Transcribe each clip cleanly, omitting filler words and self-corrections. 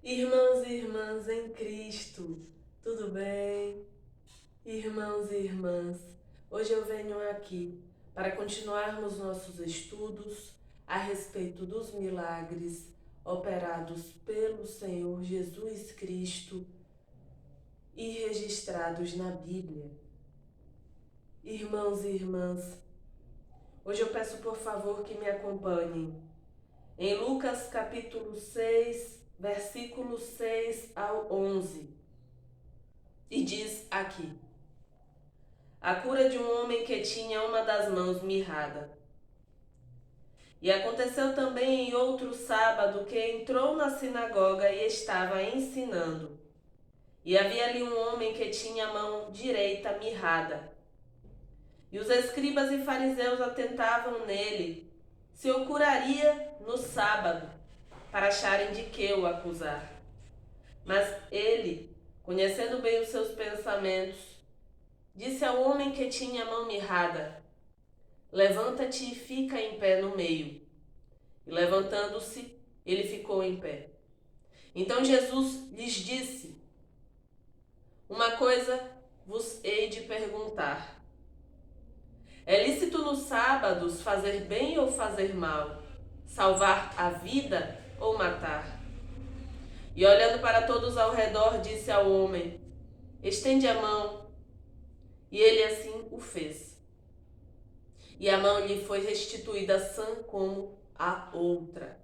Irmãos e irmãs em Cristo, tudo bem? Irmãos e irmãs, hoje eu venho aqui para continuarmos nossos estudos a respeito dos milagres operados pelo Senhor Jesus Cristo e registrados na Bíblia. Irmãos e irmãs, hoje eu peço por favor que me acompanhem em Lucas capítulo 6, versículos 6 ao 11. E diz aqui: a cura de um homem que tinha uma das mãos mirrada. E aconteceu também em outro sábado que entrou na sinagoga e estava ensinando. E havia ali um homem que tinha a mão direita mirrada. E os escribas e fariseus atentavam nele se o curaria no sábado, para acharem de que o acusar. Mas ele, conhecendo bem os seus pensamentos, disse ao homem que tinha a mão mirrada: levanta-te e fica em pé no meio. E levantando-se, ele ficou em pé. Então Jesus lhes disse: uma coisa vos hei de perguntar. É lícito nos sábados fazer bem ou fazer mal? Salvar a vida ou matar? E olhando para todos ao redor, disse ao homem: estende a mão. E ele assim o fez. E a mão lhe foi restituída sã como a outra.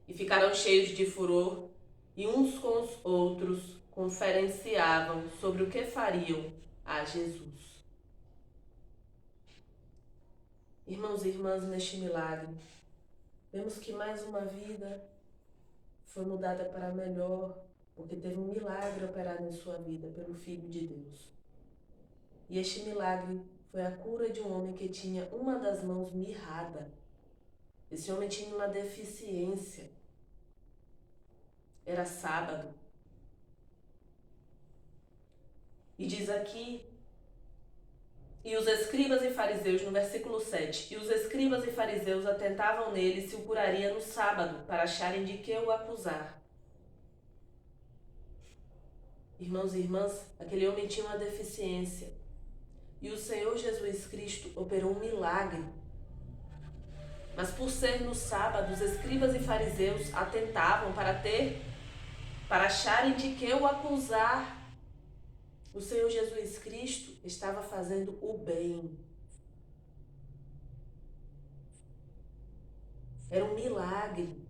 E ficaram cheios de furor, e uns com os outros conferenciavam sobre o que fariam a Jesus. Irmãos e irmãs, neste milagre, vemos que mais uma vida foi mudada para melhor, porque teve um milagre operado em sua vida pelo Filho de Deus. E este milagre foi a cura de um homem que tinha uma das mãos mirrada. Esse homem tinha uma deficiência. Era sábado. E diz aqui, e os escribas e fariseus, no versículo 7, e os escribas e fariseus atentavam nele se o curaria no sábado, para acharem de que o acusar. Irmãos e irmãs, aquele homem tinha uma deficiência. E o Senhor Jesus Cristo operou um milagre. Mas por ser no sábado, os escribas e fariseus atentavam para acharem de que o acusar. O Senhor Jesus Cristo estava fazendo o bem. Era um milagre.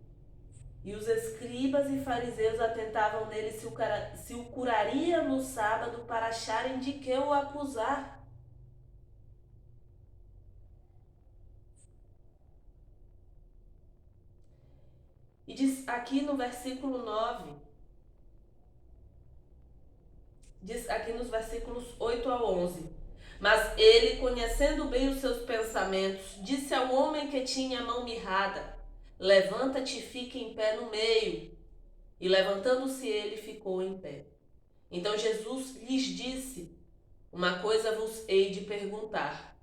E os escribas e fariseus atentavam nele se o curaria no sábado para acharem de que o acusar. E diz aqui no versículo 9, diz aqui nos versículos 8 ao 11. Mas ele, conhecendo bem os seus pensamentos, disse ao homem que tinha a mão mirrada: levanta-te e fica em pé no meio. E levantando-se ele, ficou em pé. Então Jesus lhes disse: uma coisa vos hei de perguntar.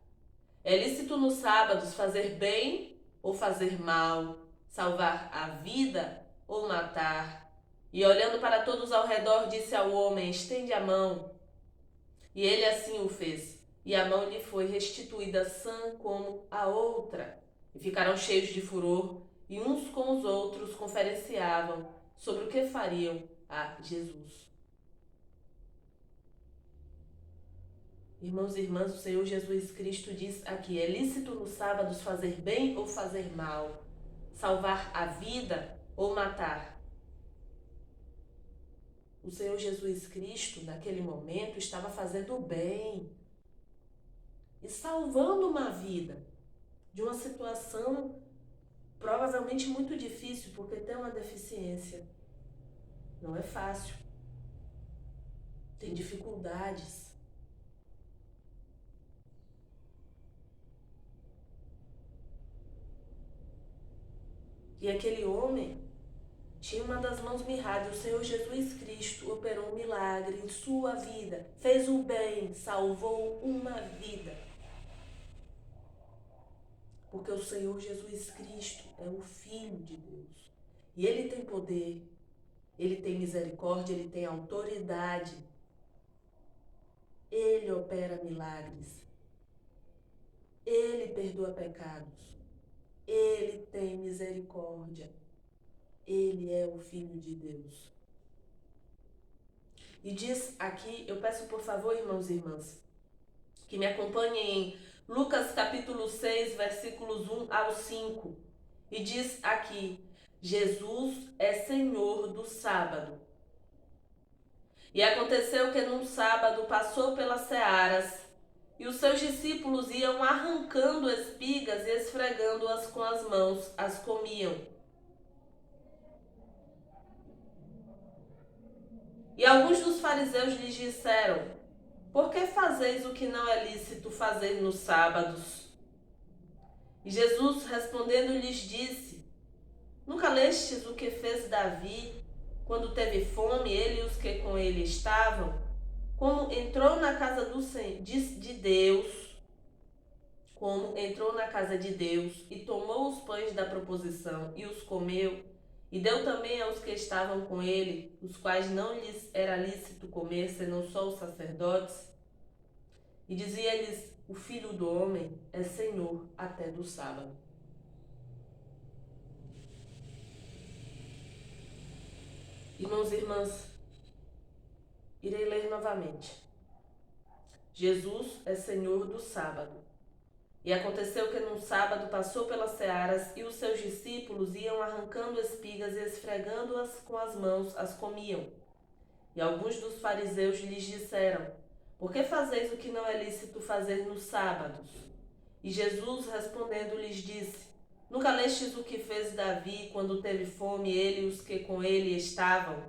É lícito nos sábados fazer bem ou fazer mal? Salvar a vida ou matar? E olhando para todos ao redor, disse ao homem: estende a mão. E ele assim o fez. E a mão lhe foi restituída sã como a outra. E ficaram cheios de furor, e uns com os outros conferenciavam sobre o que fariam a Jesus. Irmãos e irmãs, o Senhor Jesus Cristo diz aqui: é lícito nos sábados fazer bem ou fazer mal? Salvar a vida ou matar? O Senhor Jesus Cristo, naquele momento, estava fazendo o bem e salvando uma vida de uma situação provavelmente muito difícil, porque tem uma deficiência. Não é fácil. Tem dificuldades. E aquele homem tinha uma das mãos mirradas. O Senhor Jesus Cristo operou um milagre em sua vida, fez o bem, salvou uma vida. Porque o Senhor Jesus Cristo é o Filho de Deus. E Ele tem poder Ele tem misericórdia, ele tem autoridade. Ele opera milagres. Ele perdoa pecados. Ele tem misericórdia. Ele é o Filho de Deus. E diz aqui, eu peço por favor, irmãos e irmãs, que me acompanhem em Lucas capítulo 6, versículos 1 ao 5. E diz aqui: Jesus é Senhor do sábado. E aconteceu que num sábado passou pelas searas, e os seus discípulos iam arrancando espigas e esfregando-as com as mãos, as comiam. E alguns dos fariseus lhes disseram: por que fazeis o que não é lícito fazer nos sábados? E Jesus respondendo lhes disse: nunca lestes o que fez Davi, quando teve fome, ele e os que com ele estavam? Como entrou na casa de Deus, como entrou na casa de Deus e tomou os pães da proposição e os comeu, e deu também aos que estavam com ele, os quais não lhes era lícito comer, senão só os sacerdotes. E dizia-lhes: o Filho do Homem é Senhor até do sábado. Irmãos e irmãs, irei ler novamente. Jesus é Senhor do sábado. E aconteceu que num sábado passou pelas searas, e os seus discípulos iam arrancando espigas e esfregando-as com as mãos, as comiam. E alguns dos fariseus lhes disseram: por que fazeis o que não é lícito fazer nos sábados? E Jesus respondendo lhes disse: nunca lestes o que fez Davi quando teve fome, ele e os que com ele estavam?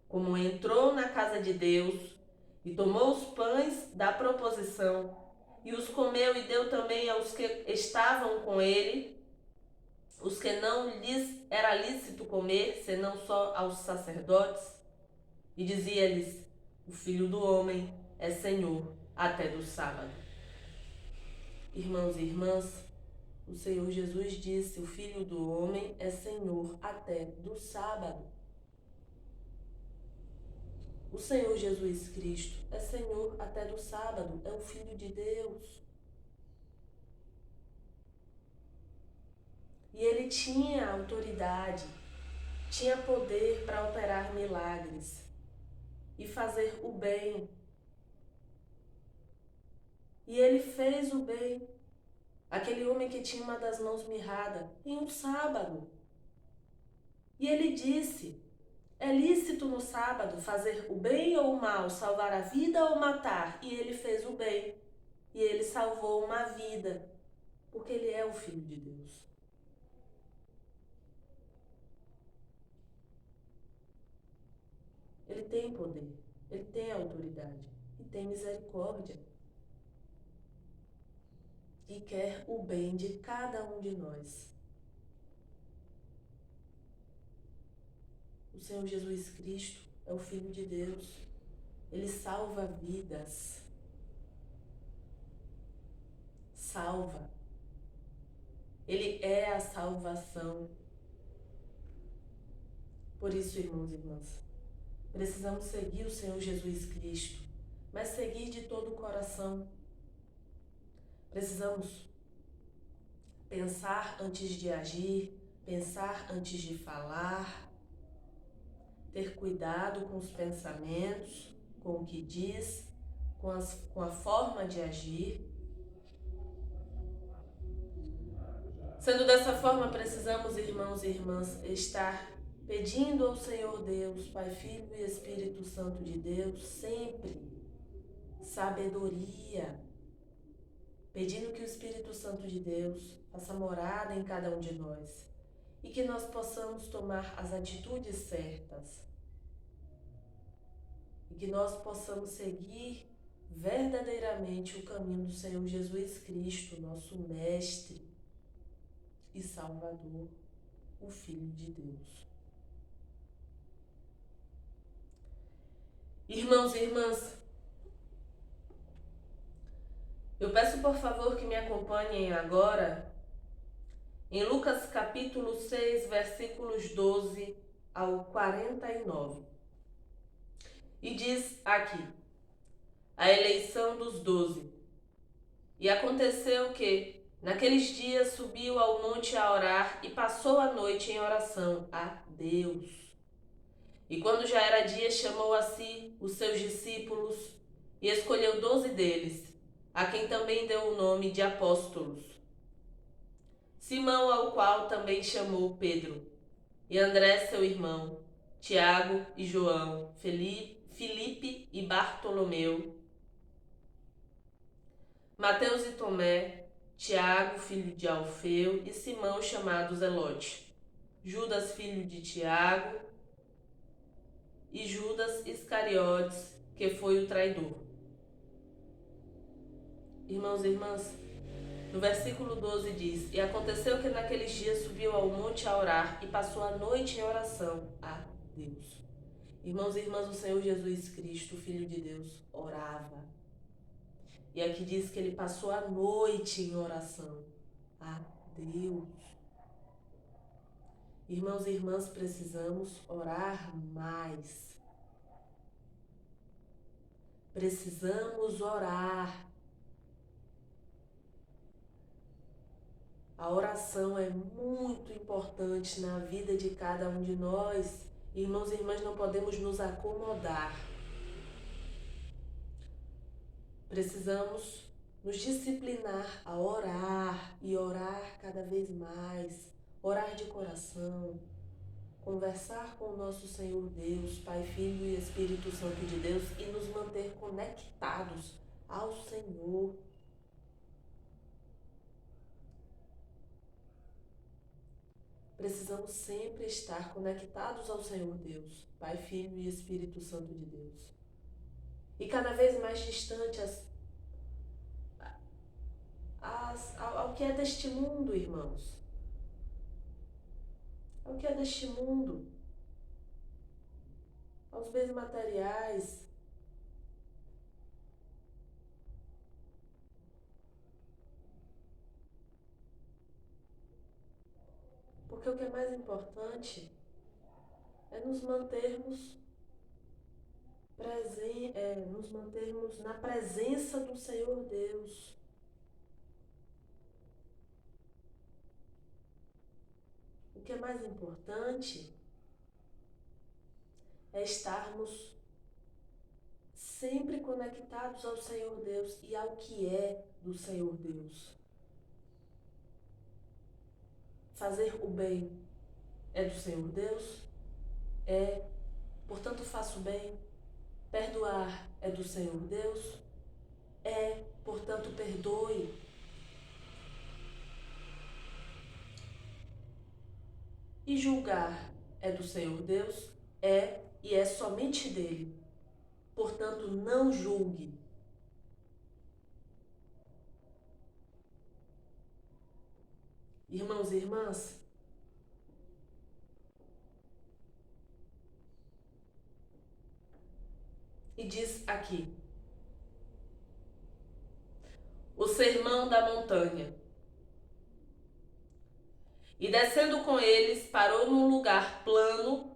Como entrou na casa de Deus e tomou os pães da proposição e os comeu e deu também aos que estavam com ele, os que não lhes era lícito comer, senão só aos sacerdotes. E dizia-lhes: o Filho do Homem é Senhor até do sábado. Irmãos e irmãs, o Senhor Jesus disse: o Filho do Homem é Senhor até do sábado. O Senhor Jesus Cristo é Senhor até do sábado, é o Filho de Deus. E ele tinha autoridade, tinha poder para operar milagres e fazer o bem. E ele fez o bem. Aquele homem que tinha uma das mãos mirrada em um sábado. E ele disse: é lícito no sábado fazer o bem ou o mal, salvar a vida ou matar? E ele fez o bem. E ele salvou uma vida, porque ele é o Filho de Deus. Ele tem poder, ele tem autoridade e tem misericórdia. E quer o bem de cada um de nós. O Senhor Jesus Cristo é o Filho de Deus. Ele salva vidas. Salva. Ele é a salvação. Por isso, irmãos e irmãs, precisamos seguir o Senhor Jesus Cristo, mas seguir de todo o coração. Precisamos pensar antes de agir, pensar antes de falar, ter cuidado com os pensamentos, com o que diz, com a forma de agir. Sendo dessa forma, precisamos, irmãos e irmãs, estar pedindo ao Senhor Deus, Pai, Filho e Espírito Santo de Deus, sempre sabedoria, pedindo que o Espírito Santo de Deus faça morada em cada um de nós e que nós possamos tomar as atitudes certas e que nós possamos seguir verdadeiramente o caminho do Senhor Jesus Cristo, nosso Mestre e Salvador, o Filho de Deus. Irmãos e irmãs, eu peço por favor que me acompanhem agora em Lucas capítulo 6, versículos 12 ao 49. E diz aqui: a eleição dos 12. E aconteceu que, naqueles dias, subiu ao monte a orar e passou a noite em oração a Deus. E quando já era dia, chamou a si os seus discípulos e escolheu 12 deles, a quem também deu o nome de apóstolos. Simão, ao qual também chamou Pedro, e André, seu irmão, Tiago e João, Filipe e Bartolomeu, Mateus e Tomé, Tiago, filho de Alfeu, e Simão, chamado Zelote, Judas, filho de Tiago, e Judas Iscariotes, que foi o traidor. Irmãos e irmãs, no versículo 12 diz: e aconteceu que naqueles dias subiu ao monte a orar e passou a noite em oração a Deus. Irmãos e irmãs, o Senhor Jesus Cristo, Filho de Deus, orava. E aqui diz que ele passou a noite em oração a Deus. Irmãos e irmãs, precisamos orar mais. Precisamos orar. A oração é muito importante na vida de cada um de nós. Irmãos e irmãs, não podemos nos acomodar. Precisamos nos disciplinar a orar e orar cada vez mais. Orar de coração. Conversar com o nosso Senhor Deus, Pai, Filho e Espírito Santo de Deus e nos manter conectados ao Senhor. Precisamos sempre estar conectados ao Senhor Deus, Pai, Filho e Espírito Santo de Deus. E cada vez mais distantes ao que é deste mundo, irmãos. Ao que é deste mundo. Aos bens materiais. Porque o que é mais importante é nos mantermos na presença do Senhor Deus. O que é mais importante é estarmos sempre conectados ao Senhor Deus e ao que é do Senhor Deus. Fazer o bem é do Senhor Deus? É, portanto faço bem. Perdoar é do Senhor Deus? É, portanto perdoe. E julgar é do Senhor Deus? É, e é somente dele. Portanto, não julgue. Irmãos e irmãs, e diz aqui, o sermão da montanha. E descendo com eles, parou num lugar plano,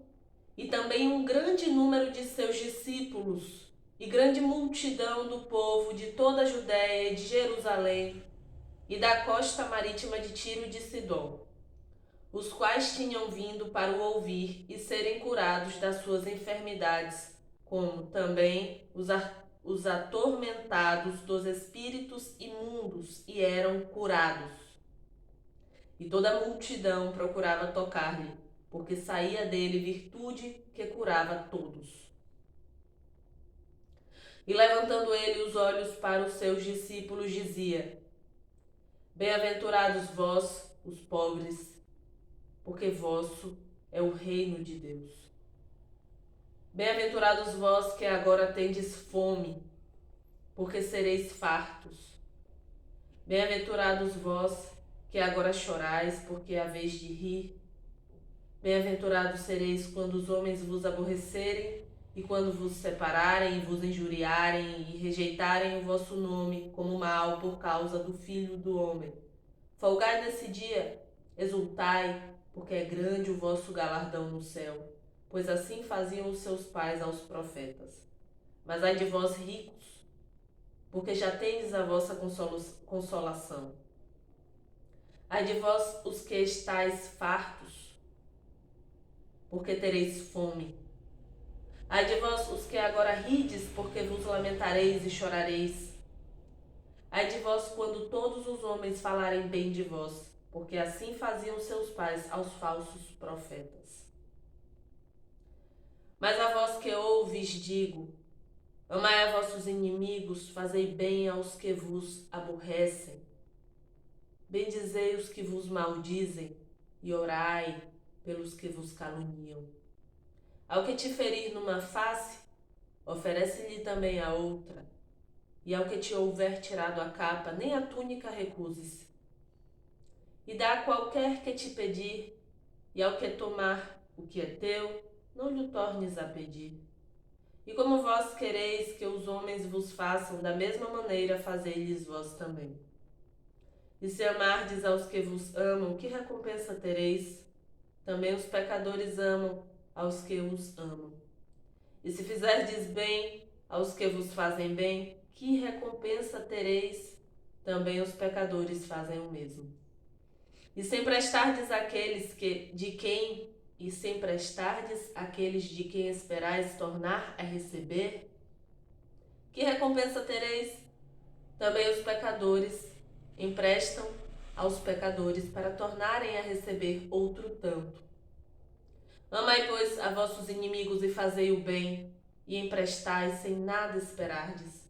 e também um grande número de seus discípulos, e grande multidão do povo de toda a Judéia e de Jerusalém, e da costa marítima de Tiro e de Sidom, os quais tinham vindo para o ouvir e serem curados das suas enfermidades, como também os atormentados dos espíritos imundos, e eram curados. E toda a multidão procurava tocar-lhe, porque saía dele virtude que curava todos. E levantando ele os olhos para os seus discípulos, dizia: bem-aventurados vós, os pobres, porque vosso é o reino de Deus. Bem-aventurados vós que agora tendes fome, porque sereis fartos. Bem-aventurados vós que agora chorais, porque haveis de rir. Bem-aventurados sereis quando os homens vos aborrecerem, e quando vos separarem, e vos injuriarem, e rejeitarem o vosso nome como mal por causa do Filho do Homem. Folgai nesse dia, exultai, porque é grande o vosso galardão no céu, pois assim faziam os seus pais aos profetas. Mas ai de vós ricos, porque já tendes a vossa consolação. Ai de vós os que estáis fartos, porque tereis fome. Ai de vós os que agora rides, porque vos lamentareis e chorareis. Ai de vós quando todos os homens falarem bem de vós, porque assim faziam seus pais aos falsos profetas. Mas a vós que ouves digo, amai a vossos inimigos, fazei bem aos que vos aborrecem. Bendizei os que vos maldizem e orai pelos que vos caluniam. Ao que te ferir numa face, oferece-lhe também a outra. E ao que te houver tirado a capa, nem a túnica recuses. E dá a qualquer que te pedir, e ao que tomar o que é teu, não lhe tornes a pedir. E como vós quereis que os homens vos façam, da mesma maneira fazei-lhes vós também. E se amardes aos que vos amam, que recompensa tereis? Também os pecadores amam aos que os amam. E se fizerdes bem aos que vos fazem bem, que recompensa tereis? Também os pecadores fazem o mesmo. E sem prestardes àqueles de quem esperais tornar a receber, que recompensa tereis? Também os pecadores emprestam aos pecadores para tornarem a receber outro tanto. Amai, pois, a vossos inimigos e fazei o bem, e emprestai sem nada esperardes.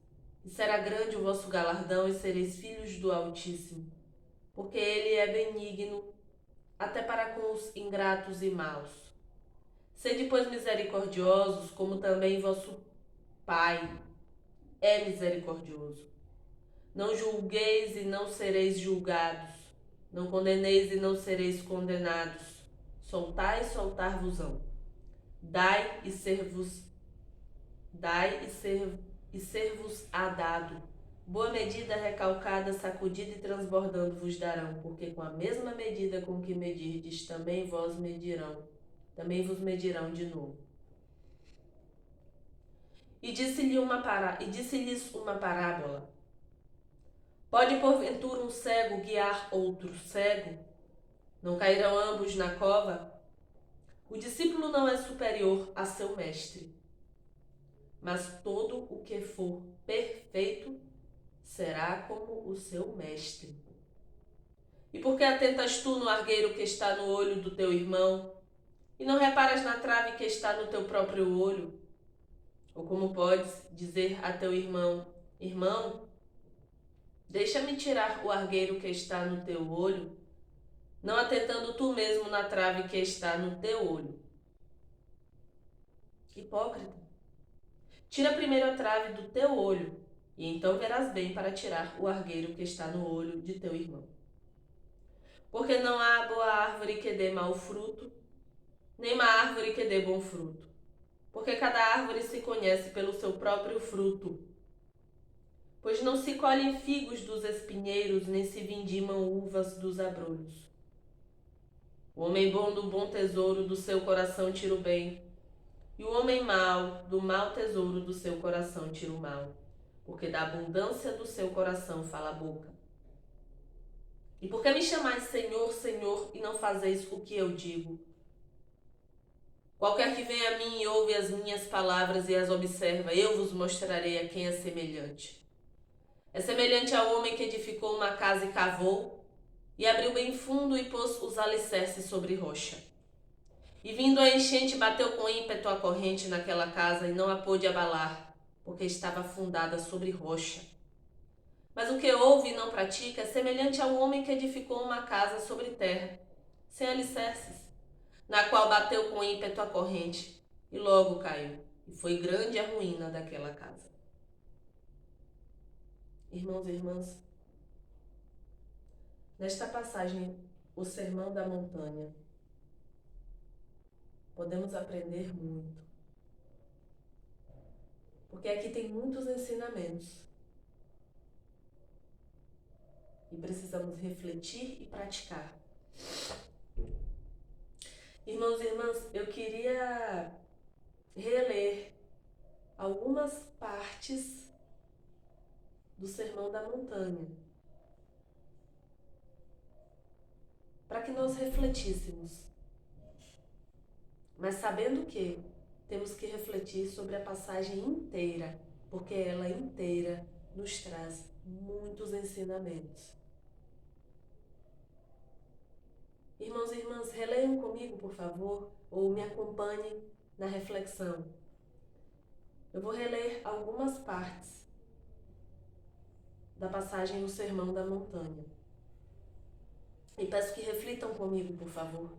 E será grande o vosso galardão, e sereis filhos do Altíssimo, porque ele é benigno até para com os ingratos e maus. Sede, pois, misericordiosos, como também vosso Pai é misericordioso. Não julgueis e não sereis julgados. Não condeneis e não sereis condenados. Soltai e soltar-vos-ão. Dai e ser-vos-á dado. Boa medida, recalcada, sacudida e transbordando vos darão, porque com a mesma medida com que medirdes, também vos medirão de novo. E disse-lhes uma parábola. Pode porventura um cego guiar outro cego? Não cairão ambos na cova? O discípulo não é superior a seu mestre, mas todo o que for perfeito será como o seu mestre. E por que atentas tu no argueiro que está no olho do teu irmão, e não reparas na trave que está no teu próprio olho? Ou como podes dizer a teu irmão, irmão, deixa-me tirar o argueiro que está no teu olho, não atentando tu mesmo na trave que está no teu olho? Hipócrita, tira primeiro a trave do teu olho, e então verás bem para tirar o argueiro que está no olho de teu irmão. Porque não há boa árvore que dê mau fruto, nem má árvore que dê bom fruto. Porque cada árvore se conhece pelo seu próprio fruto. Pois não se colhem figos dos espinheiros, nem se vindimam uvas dos abrolhos. O homem bom do bom tesouro do seu coração tira o bem, e o homem mau do mau tesouro do seu coração tira o mal, porque da abundância do seu coração fala a boca. E por que me chamais Senhor, Senhor, e não fazeis o que eu digo? Qualquer que venha a mim e ouve as minhas palavras e as observa, eu vos mostrarei a quem é semelhante. É semelhante ao homem que edificou uma casa e cavou, e abriu bem fundo e pôs os alicerces sobre rocha. E vindo a enchente, bateu com ímpeto a corrente naquela casa e não a pôde abalar, porque estava fundada sobre rocha. Mas o que ouve e não pratica é semelhante ao homem que edificou uma casa sobre terra, sem alicerces, na qual bateu com ímpeto a corrente, e logo caiu, e foi grande a ruína daquela casa. Irmãos e irmãs, nesta passagem, o Sermão da Montanha, podemos aprender muito. Porque aqui tem muitos ensinamentos. E precisamos refletir e praticar. Irmãos e irmãs, eu queria algumas partes do Sermão da Montanha, para que nós refletíssemos, mas sabendo que temos que refletir sobre a passagem inteira, porque ela inteira nos traz muitos ensinamentos. Irmãos e irmãs, releiam comigo, por favor, ou me acompanhem na reflexão. Eu vou reler algumas partes da passagem do Sermão da Montanha. E peço que reflitam comigo, por favor.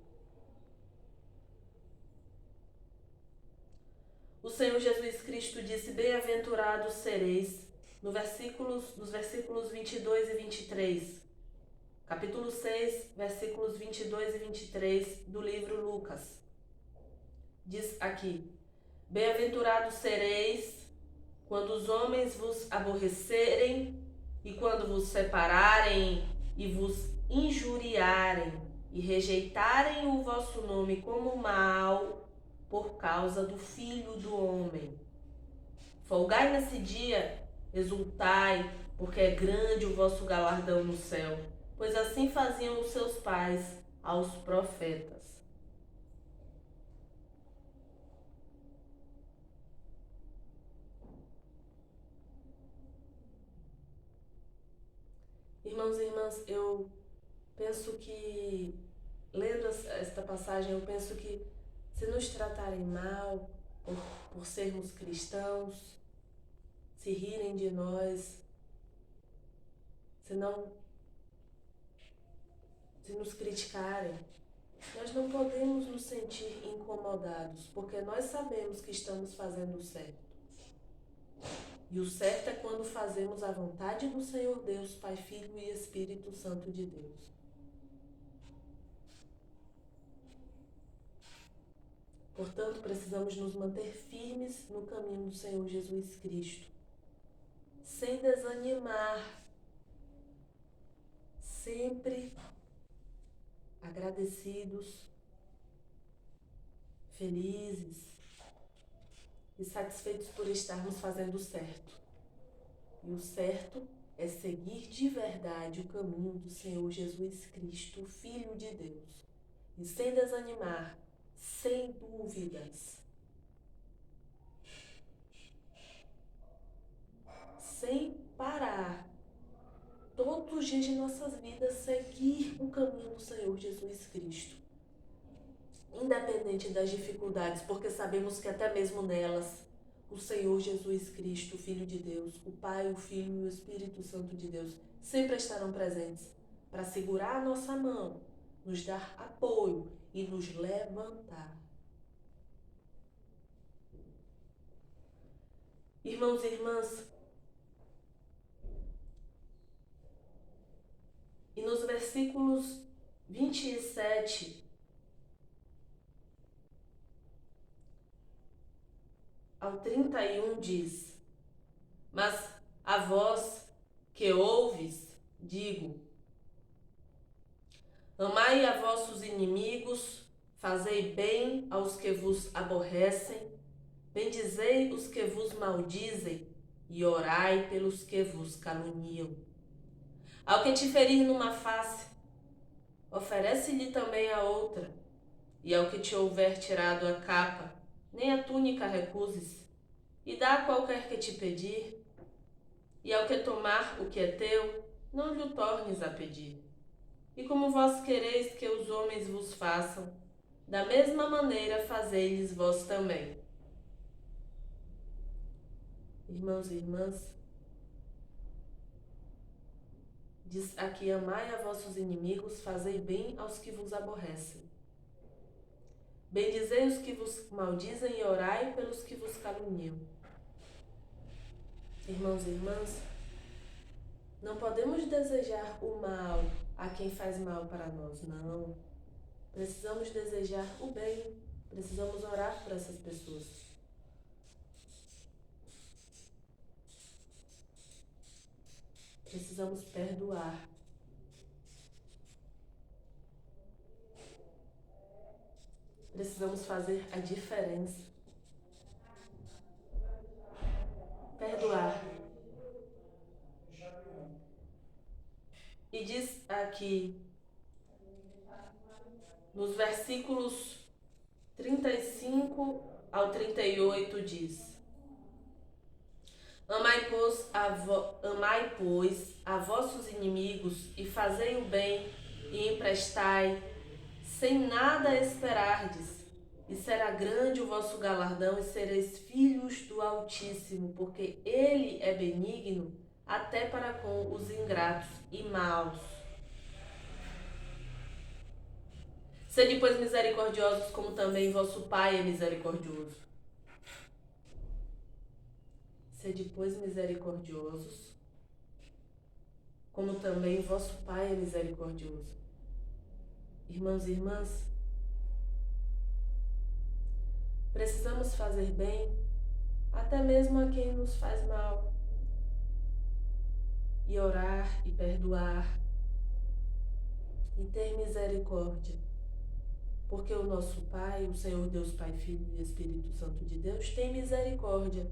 O Senhor Jesus Cristo disse: bem-aventurados sereis, nos versículos 22 e 23. Capítulo 6, versículos 22 e 23 do livro Lucas. Diz aqui: bem-aventurados sereis quando os homens vos aborrecerem e quando vos separarem e vos injuriarem e rejeitarem o vosso nome como mal por causa do Filho do Homem. Folgai nesse dia, exultai, porque é grande o vosso galardão no céu, pois assim faziam os seus pais aos profetas. Irmãos e irmãs, eu penso que, lendo esta passagem, eu penso que se nos tratarem mal por sermos cristãos, se rirem de nós, se nos criticarem, nós não podemos nos sentir incomodados, porque nós sabemos que estamos fazendo o certo. E o certo é quando fazemos a vontade do Senhor Deus, Pai, Filho e Espírito Santo de Deus. Portanto, precisamos nos manter firmes no caminho do Senhor Jesus Cristo, sem desanimar, sempre agradecidos, felizes e satisfeitos por estarmos fazendo o certo. E o certo é seguir de verdade o caminho do Senhor Jesus Cristo, o Filho de Deus. E sem desanimar, sem dúvidas, sem parar, todos os dias de nossas vidas, seguir o caminho do Senhor Jesus Cristo. Independente das dificuldades, porque sabemos que até mesmo nelas, o Senhor Jesus Cristo, o Filho de Deus, o Pai, o Filho e o Espírito Santo de Deus sempre estarão presentes para segurar a nossa mão, nos dar apoio e nos levantar. Irmãos e irmãs, e nos versículos 27 ao 31 diz: mas a vós que ouves, digo: amai a vossos inimigos, fazei bem aos que vos aborrecem, bendizei os que vos maldizem e orai pelos que vos caluniam. Ao que te ferir numa face, oferece-lhe também a outra, e ao que te houver tirado a capa, nem a túnica recuses, e dá a qualquer que te pedir, e ao que tomar o que é teu, não lhe o tornes a pedir. E como vós quereis que os homens vos façam, da mesma maneira fazei-lhes vós também. Irmãos e irmãs, diz aqui: amai a vossos inimigos, fazei bem aos que vos aborrecem. Bendizei os que vos maldizem e orai pelos que vos caluniam. Irmãos e irmãs, não podemos desejar o mal a quem faz mal para nós, não. Precisamos desejar o bem, precisamos orar por essas pessoas. Precisamos perdoar. Precisamos fazer a diferença. perdoar. E diz aqui, nos versículos 35 ao 38 diz: Amai, pois, a vossos inimigos, e fazei o bem, e emprestai, sem nada esperardes, e será grande o vosso galardão, e sereis filhos do Altíssimo, porque Ele é benigno até para com os ingratos e maus. Sede, pois, misericordiosos, como também vosso Pai é misericordioso. Sede, pois, misericordiosos, como também vosso Pai é misericordioso. Irmãos e irmãs, precisamos fazer bem até mesmo a quem nos faz mal, e orar e perdoar e ter misericórdia, porque o nosso Pai, o Senhor Deus Pai, Filho e Espírito Santo de Deus, tem misericórdia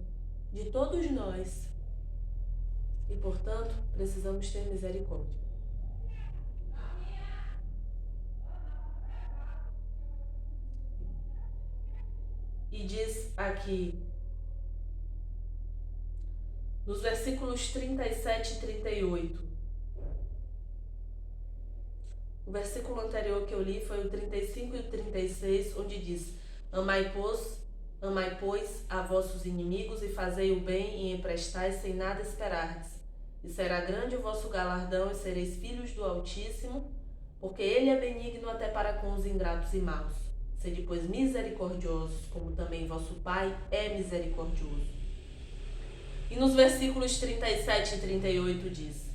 de todos nós e, portanto, precisamos ter misericórdia. E diz aqui, nos versículos 37 e 38, o versículo anterior que eu li foi o 35 e o 36, onde diz: Amai, pois, a vossos inimigos, e fazei o bem, e emprestai sem nada esperardes. E será grande o vosso galardão, e sereis filhos do Altíssimo, porque Ele é benigno até para com os ingratos e maus. Sede, pois, misericordiosos, como também vosso Pai é misericordioso. E nos versículos 37 e 38 diz: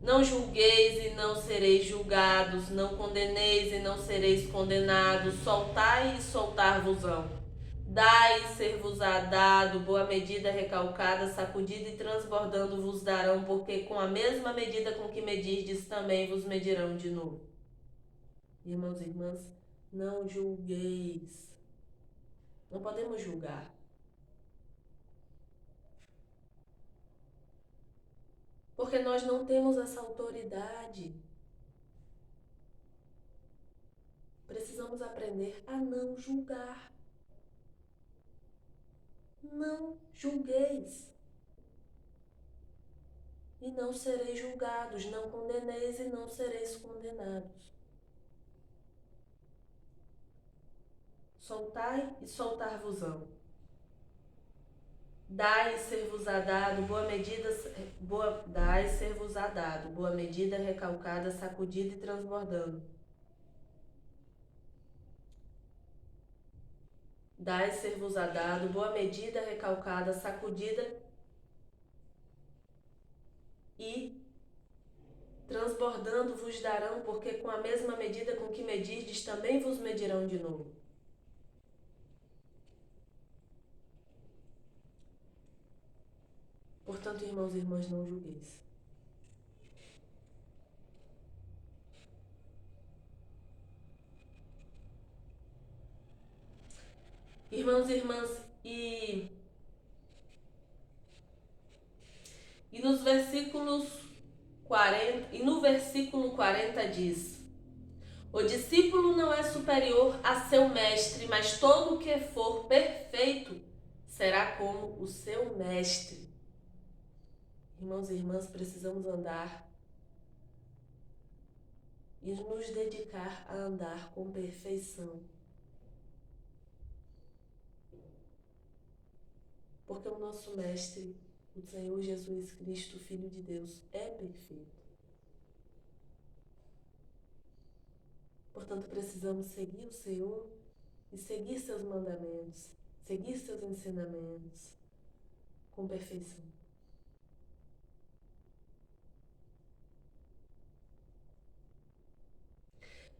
Não julgueis e não sereis julgados, não condeneis e não sereis condenados, soltai e soltar-vos-ão. Dai e ser-vos-á dado, boa medida recalcada, sacudida e transbordando vos darão, porque com a mesma medida com que medirdes também vos medirão de novo. Irmãos e irmãs, não julgueis. Não podemos julgar. Porque nós não temos essa autoridade. Precisamos aprender a não julgar. Não julgueis. E não sereis julgados. Não condeneis e não sereis condenados. Soltai e soltar-vos-ão. Dai e ser-vos-á dado, dai e ser-vos-á dado, boa medida recalcada, sacudida e transbordando. Dai e ser-vos-á dado, boa medida recalcada, sacudida e transbordando vos darão, porque com a mesma medida com que medirdes também vos medirão de novo. Portanto, irmãos e irmãs, não julgueis. Irmãos e irmãs, e nos versículos 40, e no versículo 40 diz: O discípulo não é superior a seu mestre, mas todo o que for perfeito será como o seu mestre. Irmãos e irmãs, precisamos andar e nos dedicar a andar com perfeição. Porque o nosso mestre, o Senhor Jesus Cristo, Filho de Deus, é perfeito. Portanto, precisamos seguir o Senhor e seguir seus mandamentos, seguir seus ensinamentos com perfeição.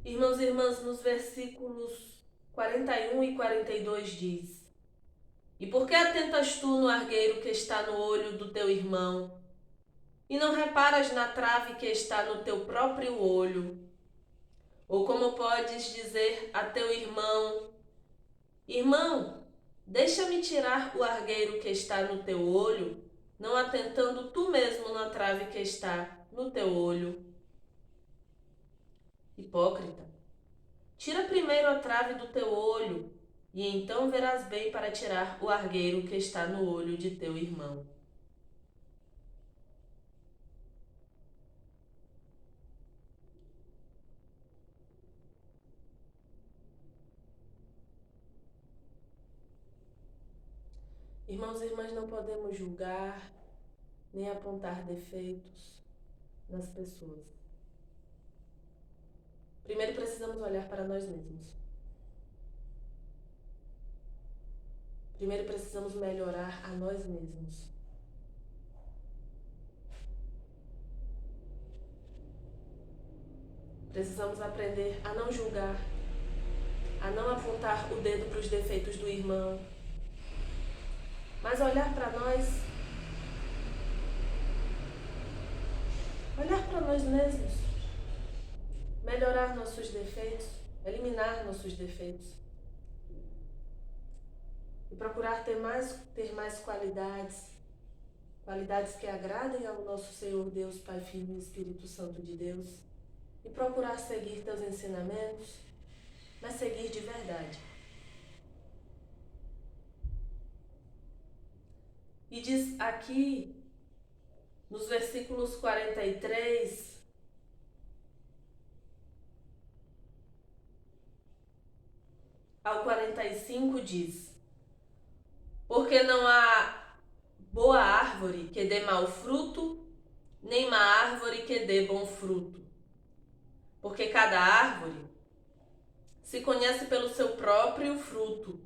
Irmãos e irmãs, nos versículos 41 e 42 diz: E por que atentas tu no argueiro que está no olho do teu irmão, e não reparas na trave que está no teu próprio olho? Ou como podes dizer a teu irmão: Irmão, deixa-me tirar o argueiro que está no teu olho, não atentando tu mesmo na trave que está no teu olho? Hipócrita, tira primeiro a trave do teu olho, e então verás bem para tirar o argueiro que está no olho de teu irmão. Irmãos e irmãs, não podemos julgar nem apontar defeitos nas pessoas. Primeiro precisamos olhar para nós mesmos. Primeiro precisamos melhorar a nós mesmos. Precisamos aprender a não julgar, a não apontar o dedo para os defeitos do irmão, mas olhar para nós, olhar para nós mesmos, melhorar nossos defeitos, eliminar nossos defeitos e procurar ter mais qualidades que agradem ao nosso Senhor Deus, Pai, Filho e Espírito Santo de Deus, e procurar seguir teus ensinamentos, mas seguir de verdade. E diz aqui, nos versículos 43 ao 45, diz: porque não há boa árvore que dê mau fruto, nem má árvore que dê bom fruto. Porque cada árvore se conhece pelo seu próprio fruto,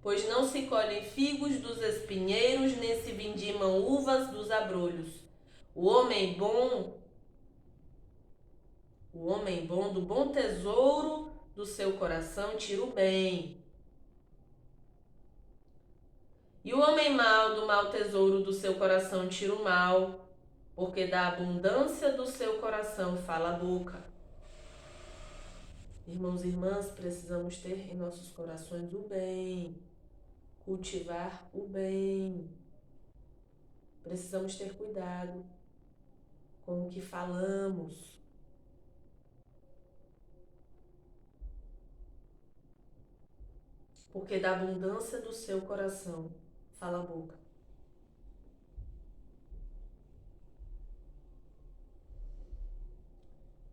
pois não se colhem figos dos espinheiros, nem se vindimam uvas dos abrolhos. O homem bom do bom tesouro do seu coração tira o bem. E o homem mau do mau tesouro do seu coração tira o mal, porque da abundância do seu coração fala a boca. Irmãos e irmãs, precisamos ter em nossos corações o bem, cultivar o bem. Precisamos ter cuidado com o que falamos. Porque da abundância do seu coração fala a boca.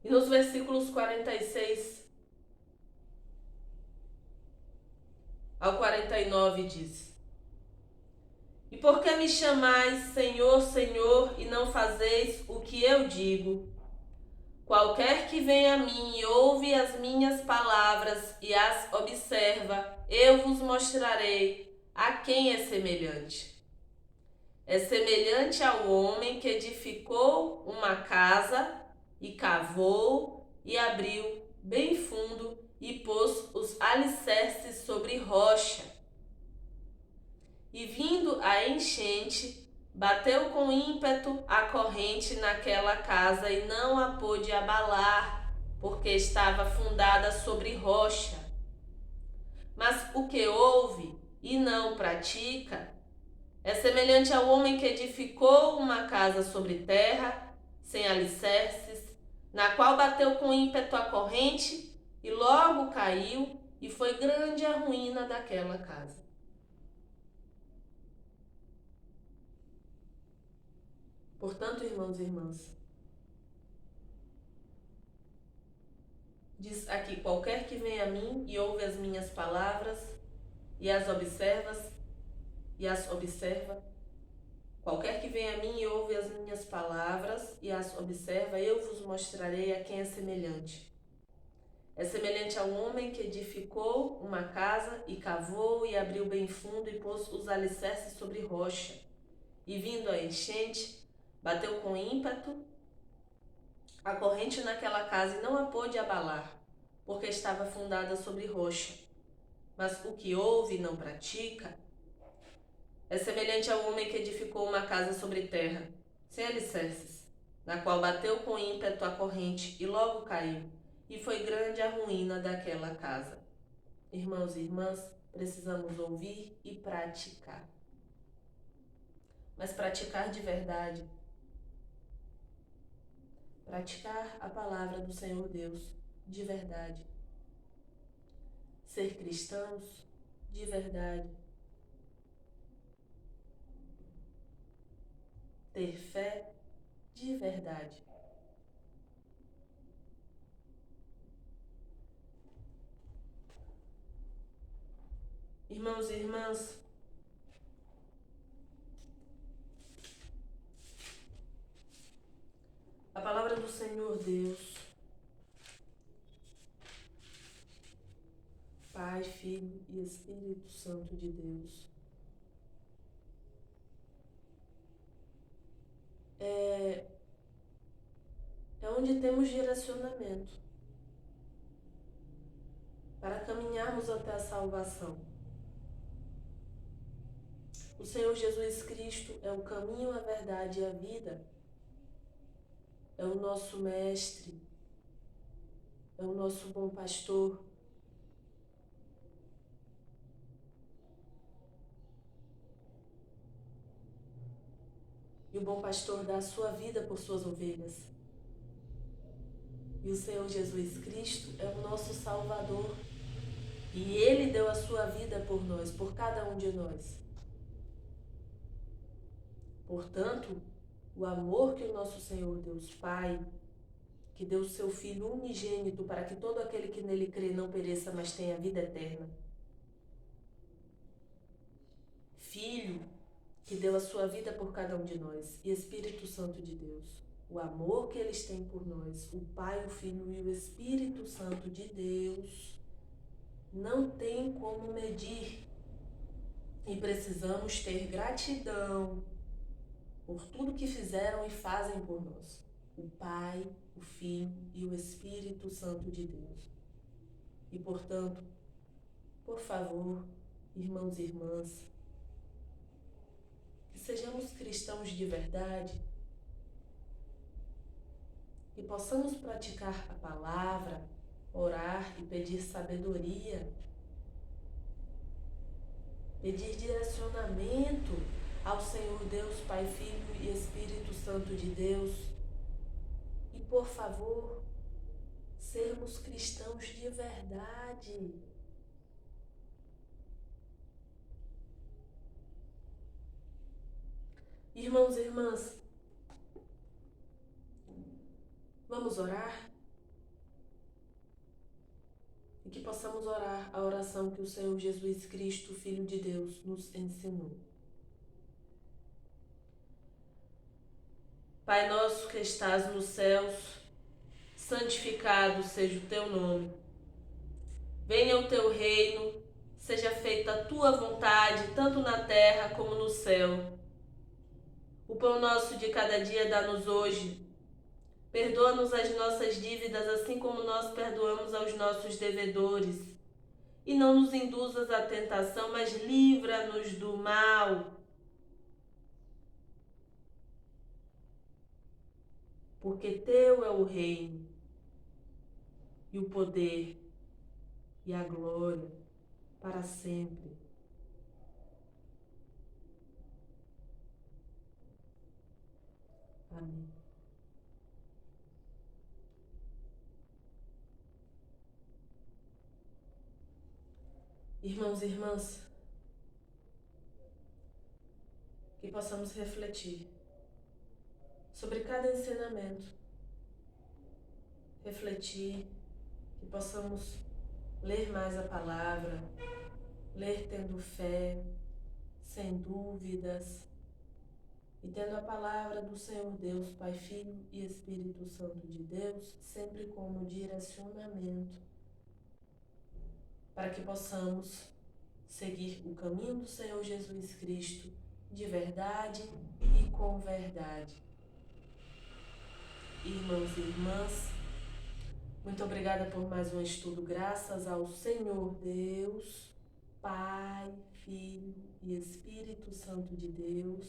E nos versículos 46 ao 49 diz: e por que me chamais Senhor, Senhor, e não fazeis o que eu digo? Qualquer que vem a mim e ouve as minhas palavras e as observa, eu vos mostrarei a quem é semelhante. É semelhante ao homem que edificou uma casa e cavou e abriu bem fundo e pôs os alicerces sobre rocha. E vindo a enchente, bateu com ímpeto a corrente naquela casa e não a pôde abalar, porque estava fundada sobre rocha. Mas o que ouve e não pratica é semelhante ao homem que edificou uma casa sobre terra, sem alicerces, na qual bateu com ímpeto a corrente e logo caiu, e foi grande a ruína daquela casa. Portanto, irmãos e irmãs, diz aqui: qualquer que vem a mim e ouve as minhas palavras e as observa, qualquer que vem a mim e ouve as minhas palavras e as observa, eu vos mostrarei a quem é semelhante. É semelhante a um homem que edificou uma casa e cavou e abriu bem fundo e pôs os alicerces sobre rocha. E vindo a enchente, bateu com ímpeto a corrente naquela casa e não a pôde abalar, porque estava fundada sobre rocha. Mas o que ouve e não pratica é semelhante ao homem que edificou uma casa sobre terra, sem alicerces, na qual bateu com ímpeto a corrente e logo caiu, e foi grande a ruína daquela casa. Irmãos e irmãs, precisamos ouvir e praticar. mas praticar de verdade. Praticar a palavra do Senhor Deus de verdade. Ser cristãos de verdade. Ter fé de verdade. Irmãos e irmãs, a palavra do Senhor Deus, Pai, Filho e Espírito Santo de Deus, é onde temos direcionamento para caminharmos até a salvação. O Senhor Jesus Cristo é o caminho, a verdade e a vida. É o nosso mestre, é o nosso bom pastor. E o bom pastor dá a sua vida por suas ovelhas. E o Senhor Jesus Cristo é o nosso Salvador. E Ele deu a sua vida por nós, por cada um de nós. Portanto, o amor que o nosso Senhor Deus Pai, que deu o seu Filho unigênito para que todo aquele que nele crê não pereça, mas tenha vida eterna. Filho, que deu a sua vida por cada um de nós. E Espírito Santo de Deus, o amor que eles têm por nós, o Pai, o Filho e o Espírito Santo de Deus, não tem como medir. E precisamos ter gratidão por tudo que fizeram e fazem por nós. O Pai, o Filho e o Espírito Santo de Deus. E, portanto, por favor, irmãos e irmãs, que sejamos cristãos de verdade, que possamos praticar a palavra, orar e pedir sabedoria, pedir direcionamento ao Senhor Deus, Pai, Filho e Espírito Santo de Deus. E, por favor, sermos cristãos de verdade. Irmãos e irmãs, vamos orar? E que possamos orar a oração que o Senhor Jesus Cristo, Filho de Deus, nos ensinou. Pai nosso que estás nos céus, santificado seja o teu nome. Venha o teu reino, seja feita a tua vontade, tanto na terra como no céu. O pão nosso de cada dia dá-nos hoje. Perdoa-nos as nossas dívidas, assim como nós perdoamos aos nossos devedores. E não nos induzas à tentação, mas livra-nos do mal. Porque teu é o reino, e o poder, e a glória, para sempre. Amém. Irmãos e irmãs, que possamos refletir sobre cada ensinamento, refletir, que possamos ler mais a palavra, ler tendo fé, sem dúvidas, e tendo a palavra do Senhor Deus, Pai, Filho e Espírito Santo de Deus, sempre como direcionamento, para que possamos seguir o caminho do Senhor Jesus Cristo de verdade e com verdade. Irmãos e irmãs, muito obrigada por mais um estudo, graças ao Senhor Deus, Pai, Filho e Espírito Santo de Deus.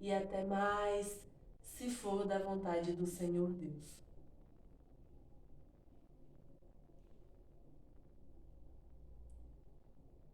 E até mais, se for da vontade do Senhor Deus.